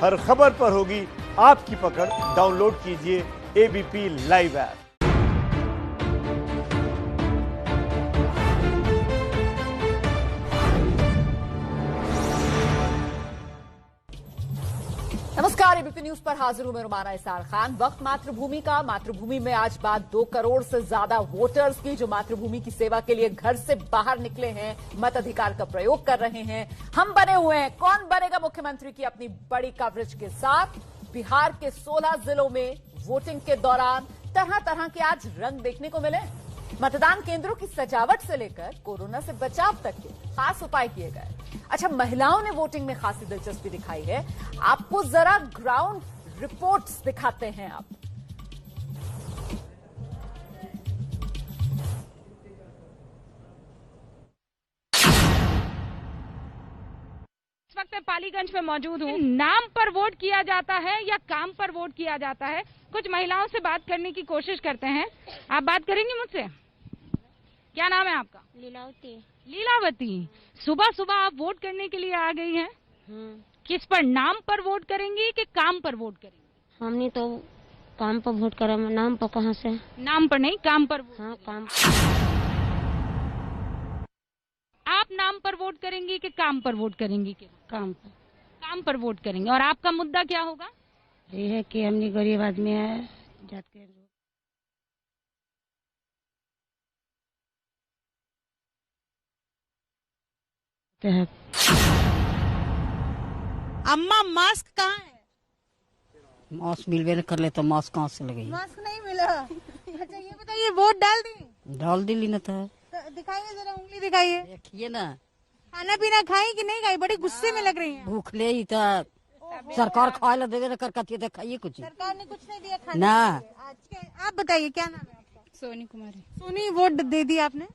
हर खबर पर होगी आपकी पकड़। डाउनलोड कीजिए एबीपी लाइव ऐप। नमस्कार, एबीपी न्यूज पर हाजिर हूं मैं रुमाना इसार खान। वक्त मातृभूमि का। मातृभूमि में आज बात 2 करोड़ से ज्यादा वोटर्स की, जो मातृभूमि की सेवा के लिए घर से बाहर निकले हैं, मताधिकार का प्रयोग कर रहे हैं। हम बने हुए हैं कौन बनेगा मुख्यमंत्री की अपनी बड़ी कवरेज के साथ। बिहार के 16 जिलों में वोटिंग के दौरान तरह तरह के आज रंग देखने को मिले। मतदान केंद्रों की सजावट से लेकर कोरोना से बचाव तक के खास उपाय किए गए। अच्छा, महिलाओं ने वोटिंग में खासी दिलचस्पी दिखाई है। आपको जरा ग्राउंड रिपोर्ट्स दिखाते हैं। आप इस वक्त मैं पालीगंज में मौजूद हूँ। नाम पर वोट किया जाता है या काम पर वोट किया जाता है? कुछ महिलाओं से बात करने की कोशिश करते हैं। आप बात करेंगी मुझसे? क्या नाम है आपका? लीलावती। लीलावती, सुबह सुबह आप वोट करने के लिए आ गई हैं। किस पर, नाम पर वोट करेंगी कि काम पर वोट करेंगी? हमने तो काम पर वोट करा, नाम पर कहाँ से? नाम पर नहीं, काम पर। हाँ, काम। आप नाम पर वोट करेंगी कि काम पर वोट करेंगी? काम पर। काम पर वोट करेंगे। और आपका मुद्दा क्या होगा? ये है कि हमने गरीब आदमी है, जात के है। अम्मा, मास्क कहाँ है? मास्क मिलवे न कर ले तो मास्क कहाँ से लगेगी? मास्क नहीं मिला। अच्छा, ये बताइए, वोट डाल दी? डाल दिली न था। तो दिखाइए, जरा उंगली दिखाइए। देखिए ना, खाना पीना खाई कि नहीं खाई? बड़ी गुस्से में लग रही हैं। भूख ले ही था। सरकार खाए ला देवे न कर कती है, खाइए कुछ। सरकार ने कुछ नहीं दिया खाने ना। के लिए। आप बताइए, क्या नाम है आपका? सोनी कुमारी। सोनी, वोट दे दी आपने?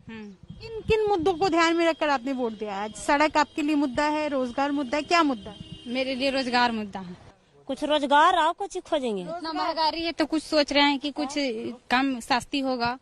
किन किन मुद्दों को ध्यान में रखकर आपने वोट दिया? आज सड़क आपके लिए मुद्दा है, रोजगार मुद्दा है, क्या मुद्दा है? मेरे लिए रोजगार मुद्दा है। कुछ रोजगार आओ, कुछ खोजेंगे। इतना महंगाई है तो कुछ सोच रहे हैं कि कुछ कम सस्ती होगा।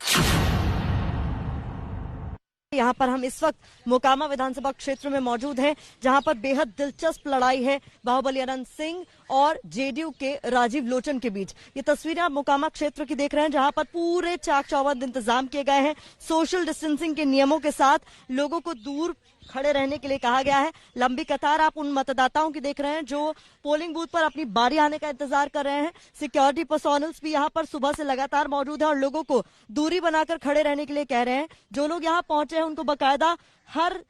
यहाँ पर हम इस वक्त मोकामा विधानसभा क्षेत्र में मौजूद हैं, जहाँ पर बेहद दिलचस्प लड़ाई है बाहुबली अनंत सिंह और जेडीयू के राजीव लोचन के बीच। ये तस्वीरें आप मोकामा क्षेत्र की देख रहे हैं, जहाँ पर पूरे चाक चौबंद इंतजाम किए गए हैं। सोशल डिस्टेंसिंग के नियमों के साथ लोगों को दूर खड़े रहने के लिए कहा गया है। लंबी कतार आप उन मतदाताओं की देख रहे हैं जो पोलिंग बूथ पर अपनी बारी आने का इंतजार कर रहे हैं। सिक्योरिटी पर्सोनल्स भी यहाँ पर सुबह से लगातार मौजूद है और लोगों को दूरी बनाकर खड़े रहने के लिए कह रहे हैं। जो लोग यहाँ पहुंचे हैं उनको बाकायदा हर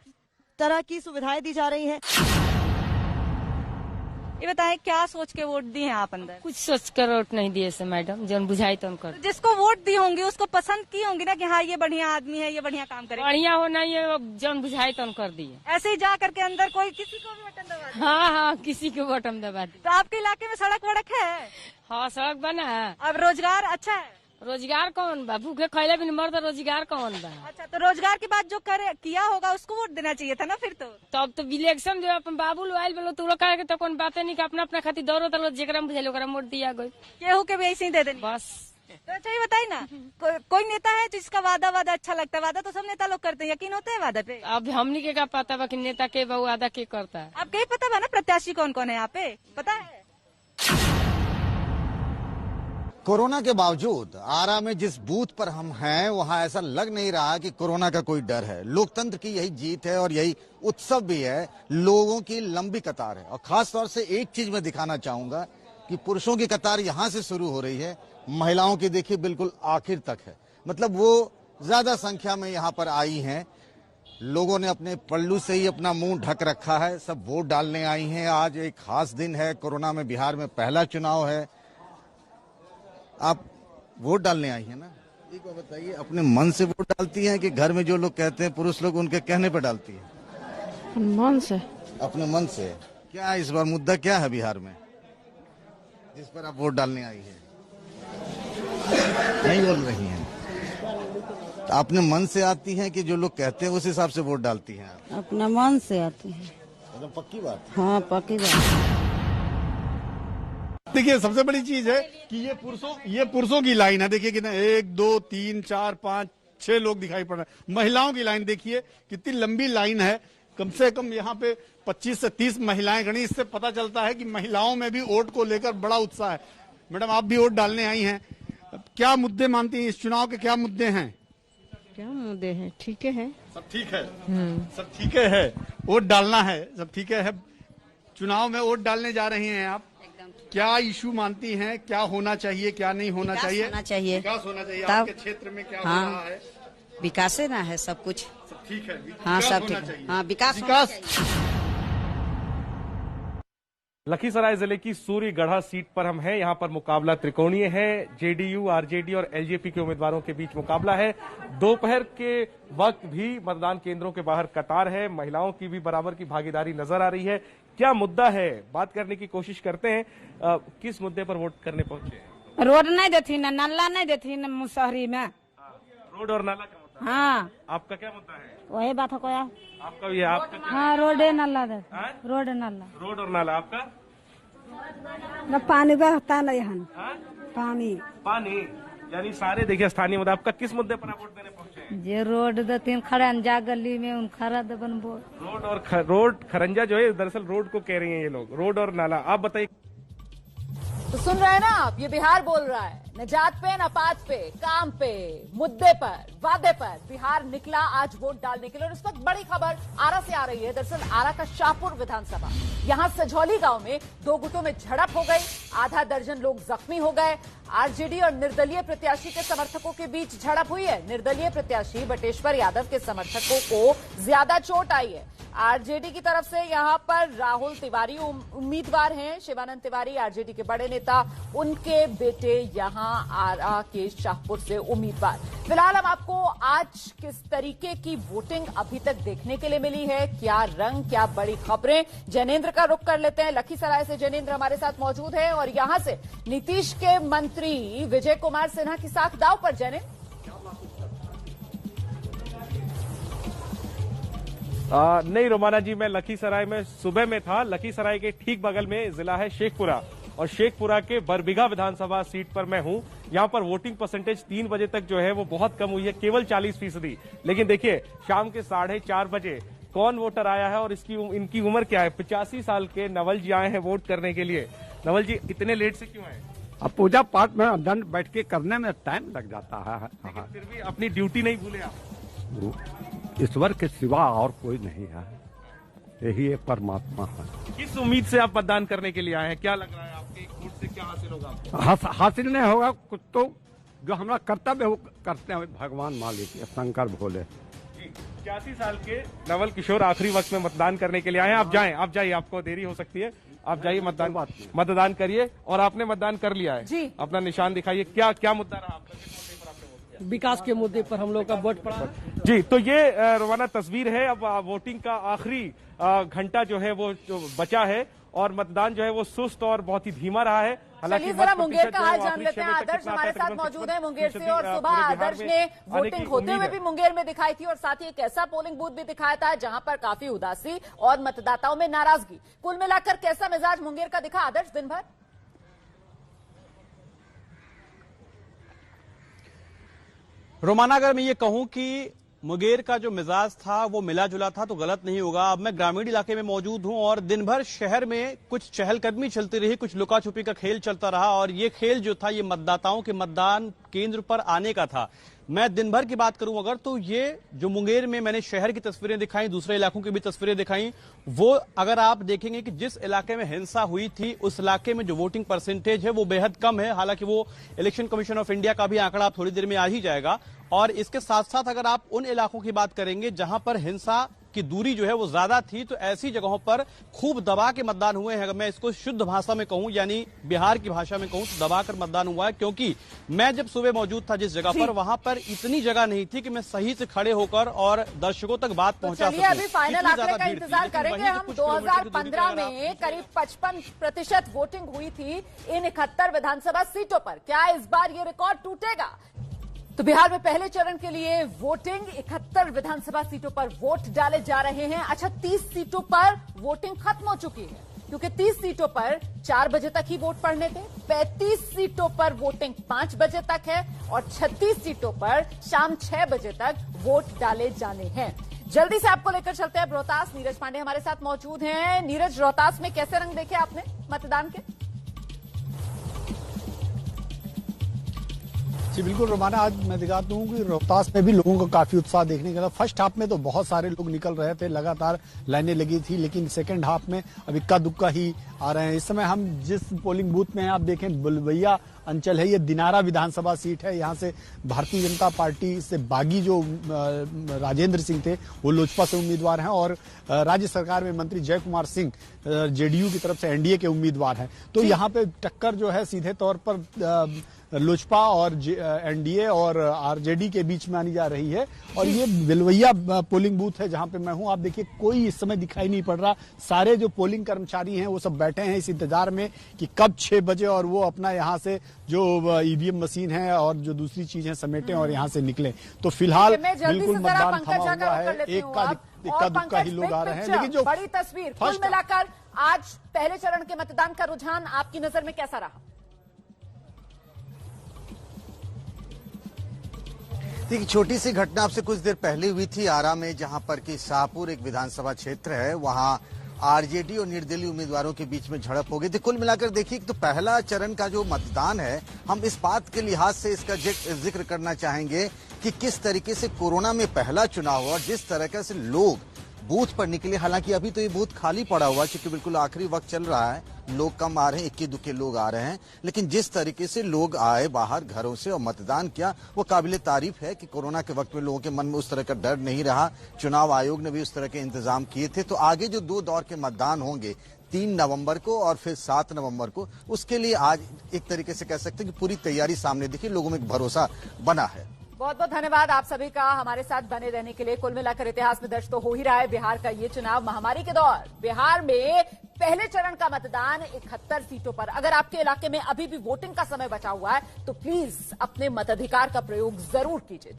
तरह की सुविधाएं दी जा रही हैं। ये बताएं, क्या सोच के वोट दिए हैं आप अंदर? कुछ सोच कर वोट नहीं दिए से मैडम, जो बुझाई तो कर। जिसको वोट दी होंगी उसको पसंद की होंगी ना कि हाँ, ये बढ़िया आदमी है, ये बढ़िया काम करेगा। बढ़िया होना, ये जो बुझाई तो कर दिए। ऐसे ही जा करके अंदर कोई किसी को भी बटन दबा दे। हाँ, किसी को बटन दबा दी। तो आपके इलाके में सड़क वड़क है? हाँ, सड़क बना है। अब रोजगार अच्छा है? रोजगार कौन बा? भूखे खैले भी मर, तो रोजगार कौन बा? अच्छा, तो रोजगार के बाद जो किया होगा उसको वोट देना चाहिए था ना फिर तो। तब तो इलेक्शन जो अपन बाबू आयल बोलो तो कहे के तो कौन बातें नहीं, अपना अपना खातिर दौड़ो तो जेकरा में बुझे ओकरा वोट दिया गई। केहू के भी ऐसे ही दे देनी बस। तो अच्छा, ये बताइए ना, कोई नेता है जिसका वादा अच्छा लगता है? वादा तो सब नेता लोग करते हैं, यकीन होता है वादा पे? अब हमनी के क्या पता बा कि नेता के बा वादा के करता है? आपके ही पता बा ना प्रत्याशी कौन कौन है यहाँ पे, पता है? कोरोना के बावजूद आरा में जिस बूथ पर हम हैं वहां ऐसा लग नहीं रहा कि कोरोना का कोई डर है। लोकतंत्र की यही जीत है और यही उत्सव भी है। लोगों की लंबी कतार है और खास तौर से एक चीज मैं दिखाना चाहूंगा कि पुरुषों की कतार यहां से शुरू हो रही है, महिलाओं की देखिए बिल्कुल आखिर तक है। मतलब वो ज्यादा संख्या में यहाँ पर आई हैं। लोगों ने अपने पल्लू से ही अपना मुंह ढक रखा है, सब वोट डालने आई हैं। आज एक खास दिन है, कोरोना में बिहार में पहला चुनाव है। आप वोट डालने आई हैं ना, एक बात बताइए, अपने मन से वोट डालती हैं कि घर में जो लोग कहते हैं पुरुष लोग उनके कहने पर डालती हैं? मन से। अपने मन से। क्या इस बार मुद्दा क्या है बिहार में जिस पर आप वोट डालने आई हैं? नहीं बोल रही हैं। तो अपने मन से आती हैं कि जो लोग कहते हैं उस हिसाब से वोट डालती हैं आप? अपना मन से आती है। मतलब पक्की बात? हाँ, पक्की बात। देखिए, सबसे बड़ी चीज है कि ये पुरुषों की लाइन है। देखिए कितना 1 2 3 4 5 6 लोग दिखाई पड़ रहे हैं। महिलाओं की लाइन देखिए कितनी लंबी लाइन है। कम से कम यहाँ पे 25 से 30 महिलाएं गणी। इससे पता चलता है कि महिलाओं में भी वोट को लेकर बड़ा उत्साह है। मैडम, आप भी वोट डालने आई हैं, क्या मुद्दे मानती हैं? इस चुनाव के क्या मुद्दे हैं? क्या मुद्दे हैं? ठीक है, सब ठीक है, सब ठीक है, वोट डालना है, सब ठीक है। चुनाव में वोट डालने जा रही हैं आप, क्या इशू मानती हैं? क्या होना चाहिए, क्या नहीं होना चाहिए? होना चाहिए, विकास होना चाहिए। तब आपके क्षेत्र में क्या हो रहा है? विकास है ना, है सब कुछ, सब ठीक है। हाँ सब ठीक है, हाँ विकास। लखीसराय जिले की सूर्यगढ़ा सीट पर हम हैं। यहाँ पर मुकाबला त्रिकोणीय है। जेडीयू, आरजेडी और एलजेपी के उम्मीदवारों के बीच मुकाबला है। दोपहर के वक्त भी मतदान केंद्रों के बाहर कतार है। महिलाओं की भी बराबर की भागीदारी नजर आ रही है। क्या मुद्दा है, बात करने की कोशिश करते हैं। किस मुद्दे पर वोट करने पहुंचे? रोड नहीं देती न, नाला नहीं देती न मुशहरी में। रोड और नाला का मुद्दा। हाँ, आपका क्या मुद्दा है? वही बात है कोया। आपका भी है? आपका क्या? हाँ रोड नाला दे, रोड नाला, रोड और नाला। आपका? न पानी बहता नहीं हन, पानी पानी, यानी सारे देखिए स्थानीय मुद्दा। आपका किस मुद्दे पर आप वोट देने पहुंचे हैं? जे रोड देती खरंजा गली में उन खरा दबन बोल। रोड और रोड खरंजा जो है, दरअसल रोड को कह रही हैं ये लोग, रोड और नाला। आप बताइए। तो सुन रहे हैं ना आप, ये बिहार बोल रहा है। न जात पे, न पात पे, काम पे, मुद्दे पर, वादे पर बिहार निकला आज वोट डालने के लिए। और इस वक्त बड़ी खबर आरा से आ रही है। दरअसल आरा का शाहपुर विधानसभा, यहां सजौली गांव में दो गुटों में झड़प हो गई, आधा दर्जन लोग जख्मी हो गए। आरजेडी और निर्दलीय प्रत्याशी के समर्थकों के बीच झड़प हुई है। निर्दलीय प्रत्याशी बटेश्वर यादव के समर्थकों को ज्यादा चोट आई है। आरजेडी की तरफ से यहां पर राहुल तिवारी उम्मीदवार हैं। शिवानंद तिवारी आरजेडी के बड़े नेता, उनके बेटे यहां आरा के शाहपुर से उम्मीदवार। फिलहाल हम आपको आज किस तरीके की वोटिंग अभी तक देखने के लिए मिली है, क्या रंग, क्या बड़ी खबरें, जैनेंद्र का रुख कर लेते हैं। लखीसराय से जैनेंद्र हमारे साथ मौजूद है और यहां से नीतीश के मंत्री विजय कुमार सिन्हा की साख दांव पर। जैनेंद्र, नहीं रोमाना जी, मैं लखीसराय में सुबह में था। लखीसराय के ठीक बगल में जिला है शेखपुरा और शेखपुरा के बरबीघा विधानसभा सीट पर मैं हूं। यहां पर वोटिंग परसेंटेज 3 बजे तक जो है वो बहुत कम हुई है, केवल 40%। लेकिन देखिए शाम के 4:30 बजे कौन वोटर आया है और इनकी उम्र क्या है। 85 साल के नवल जी आए हैं वोट करने के लिए। नवल जी, इतने लेट से क्यों आए? अब पूजा पाठ में दंड बैठ के करने में टाइम लग जाता है। लेकिन फिर भी अपनी ड्यूटी नहीं भूले आप? ईश्वर के सिवा और कोई नहीं है, यही एक परमात्मा है। किस उम्मीद से आप मतदान करने के लिए आए हैं? क्या लग रहा है आपके वोट से क्या हासिल होगा आपको? हासिल नहीं होगा कुछ, तो जो हमारा कर्तव्य वो करते हैं भगवान मालिक शंकर भोले। 85 साल के नवल किशोर आखिरी वक्त में मतदान करने के लिए आए हैं। आप जाइए, आपको देरी हो सकती है, आप जाइए मतदान करिए। और आपने मतदान कर लिया है जी, अपना निशान दिखाइए। क्या मुद्दा रहा आपका? विकास के मुद्दे पर हम लोग का वोट पड़ा जी। तो ये रोमाना तस्वीर है। अब वोटिंग का आखिरी घंटा जो है वो बचा है और मतदान जो है वो सुस्त और बहुत ही धीमा रहा है। हालांकि जरा मुंगेर का हाल जान लेते हैं। आदर्श हमारे साथ मौजूद है मुंगेर से और सुबह आदर्श ने वोटिंग होते हुए भी मुंगेर में दिखाई थी और साथ ही एक ऐसा पोलिंग बूथ भी दिखाया था जहां पर काफी उदासी और मतदाताओं में नाराजगी। कुल मिलाकर कैसा मिजाज मुंगेर का दिखा आदर्श दिन भर? रोमाना, अगर मैं ये कहूं कि मुंगेर का जो मिजाज था वो मिला जुला था तो गलत नहीं होगा। अब मैं ग्रामीण इलाके में मौजूद हूं और दिन भर शहर में कुछ चहलकदमी चलती रही, कुछ लुका छुपी का खेल चलता रहा और ये खेल जो था ये मतदाताओं के मतदान केंद्र पर आने का था। मैं दिन भर की बात करूं अगर, तो ये जो मुंगेर में मैंने शहर की तस्वीरें दिखाई, दूसरे इलाकों की भी तस्वीरें दिखाई, वो अगर आप देखेंगे कि जिस इलाके में हिंसा हुई थी उस इलाके में जो वोटिंग परसेंटेज है वो बेहद कम है। हालांकि वो इलेक्शन कमीशन ऑफ इंडिया का भी आंकड़ा आप थोड़ी देर में आ ही जाएगा। और इसके साथ साथ अगर आप उन इलाकों की बात करेंगे जहां पर हिंसा की दूरी जो है वो ज्यादा थी, तो ऐसी जगहों पर खूब दबा के मतदान हुए हैं। अगर मैं इसको शुद्ध भाषा में कहूं, यानी बिहार की भाषा में कहूं, तो दबाकर मतदान हुआ है। क्योंकि मैं जब सुबह मौजूद था जिस जगह पर, वहां पर इतनी जगह नहीं थी कि मैं सही से खड़े होकर और दर्शकों तक बात पहुंचा सकूं। अभी फाइनल आंकड़े का इंतजार करेंगे हम। 2015 में करीब 55% वोटिंग हुई थी इन 71 विधानसभा सीटों पर। क्या इस बार ये रिकॉर्ड टूटेगा? तो बिहार में पहले चरण के लिए वोटिंग 71 विधानसभा सीटों पर वोट डाले जा रहे हैं। अच्छा, 30 सीटों पर वोटिंग खत्म हो चुकी है क्योंकि 30 सीटों पर 4 बजे तक ही वोट पड़ने थे। 35 सीटों पर वोटिंग 5 बजे तक है और 36 सीटों पर शाम 6 बजे तक वोट डाले जाने हैं। जल्दी से आपको लेकर चलते हैं रोहतास। नीरज पांडे हमारे साथ मौजूद हैं। नीरज, रोहतास में कैसे रंग देखे आपने मतदान के? जी बिल्कुल रोमाना, आज मैं दिखाता हूँ कि रोहतास में भी लोगों को काफी उत्साह देखने को मिला। फर्स्ट हाफ में तो बहुत सारे लोग निकल रहे थे, लगातार लाइनें लगी थी, लेकिन सेकंड हाफ में अब इक्का दुक्का ही आ रहे हैं। इस समय हम जिस पोलिंग बूथ में हैं, आप देखें बुलवैया अंचल है, ये दिनारा विधानसभा सीट है। यहाँ से भारतीय जनता पार्टी से बागी जो राजेंद्र सिंह थे वो लोजपा से उम्मीदवार हैं, और राज्य सरकार में मंत्री जय कुमार सिंह जेडीयू की तरफ से एनडीए के उम्मीदवार हैं। तो यहाँ पे टक्कर जो है सीधे तौर पर लोजपा और एनडीए और आरजेडी के बीच में आनी जा रही है। और ये बिलवैया पोलिंग बूथ है जहां पे मैं हूं। आप देखिए कोई इस समय दिखाई नहीं पड़ रहा। सारे जो पोलिंग कर्मचारी हैं वो सब बैठे हैं इस इंतजार में कि कब 6 बजे और वो अपना यहाँ से जो ईवीएम मशीन है और जो दूसरी चीजें समेटें और यहाँ से निकलें। तो फिलहाल बिल्कुल मतदान थमा हुआ है, इक्का दुक्का ही लोग आ रहे हैं। लेकिन जो बड़ी तस्वीर कुल मिलाकर आज पहले चरण के मतदान का रुझान आपकी नजर में कैसा रहा? देखिए, छोटी सी घटना आपसे कुछ देर पहले हुई थी आरा में, जहां पर कि शाहपुर एक विधानसभा क्षेत्र है, वहां आरजेडी और निर्दलीय उम्मीदवारों के बीच में झड़प हो गई थी। कुल मिलाकर देखिए तो पहला चरण का जो मतदान है, हम इस बात के लिहाज से इसका जिक्र करना चाहेंगे कि किस तरीके से कोरोना में पहला चुनाव हुआ और जिस तरीके से लोग बूथ पर निकले। हालांकि अभी तो ये बूथ खाली पड़ा हुआ क्योंकि बिल्कुल आखिरी वक्त चल रहा है, लोग कम आ रहे हैं, इक्के दुक्के लोग आ रहे हैं, लेकिन जिस तरीके से लोग आए बाहर घरों से और मतदान किया वो काबिले तारीफ है कि कोरोना के वक्त में लोगों के मन में उस तरह का डर नहीं रहा। चुनाव आयोग ने भी उस तरह के इंतजाम किए थे। तो आगे जो 2 दौर के मतदान होंगे 3 नवंबर को और फिर 7 नवंबर को, उसके लिए आज एक तरीके से कह सकते हैं कि पूरी तैयारी सामने दिखी, लोगों में एक भरोसा बना है। बहुत बहुत धन्यवाद आप सभी का हमारे साथ बने रहने के लिए। कुल मिलाकर इतिहास में दर्ज तो हो ही रहा है बिहार का ये चुनाव। महामारी के दौर बिहार में पहले चरण का मतदान 71 सीटों पर। अगर आपके इलाके में अभी भी वोटिंग का समय बचा हुआ है तो प्लीज अपने मताधिकार का प्रयोग जरूर कीजिए।